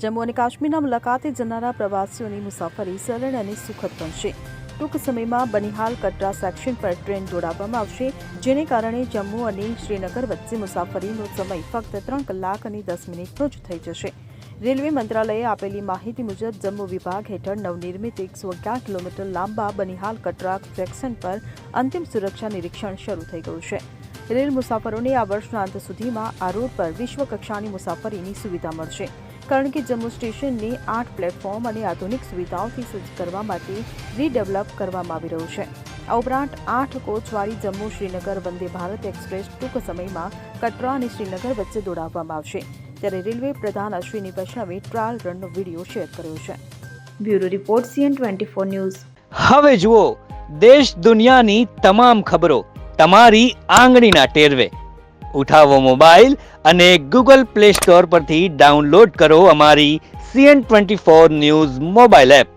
જમ્મુ અને કાશ્મીરના મુલાકાતે જનારા પ્રવાસીઓની મુસાફરી સરળ અને સુખદ બનશે. ટૂંક સમયમાં બનિહાલ કટરા સેક્શન પર ટ્રેન દોડાવવામાં આવશે, જેને કારણે જમ્મુ અને શ્રીનગર વચ્ચે મુસાફરીનો સમય ફક્ત 3 કલાક અને 10 મિનિટનો જ થઈ જશે. રેલવે મંત્રાલયે આપેલી માહિતી મુજબ જમ્મુ વિભાગ હેઠળ નવનિર્મિત 111 કિલોમીટર લાંબા બનિહાલ કટરા સેક્શન પર અંતિમ સુરક્ષા નિરીક્ષણ શરૂ થઈ ગયું છે. રેલ મુસાફરોને આ વર્ષના અંત સુધીમાં આ રૂટ પર વિશ્વકક્ષાની મુસાફરીની સુવિધા મળશે, કારણ કે જમ્મુ સ્ટેશનને 8 પ્લેટફોર્મ અને આધુનિક સુવિધાઓથી સજ્જ કરવા માટે રીડેવલપ કરવામાં આવી રહ્યું છે. આ ઉપરાંત 8 કોચવાળી જમ્મુ શ્રીનગર વંદે ભારત એક્સપ્રેસ ટૂંક સમયમાં કટરા અને શ્રીનગર વચ્ચે દોડાવવામાં આવશે. ત્યારે રેલવે પ્રધાન અશ્વિની વૈષ્ણવે ટ્રાયલ રનનો વિડીયો શેર કર્યો છે. Bureau report CN24 news. હવે જુઓ દેશ દુનિયાની તમામ ખબરો તમારી આંગળીના ટેરવે. ઉઠાવો મોબાઈલ અને Google Play Store પરથી ડાઉનલોડ કરો અમારી CN24 ન્યૂઝ મોબાઈલ એપ.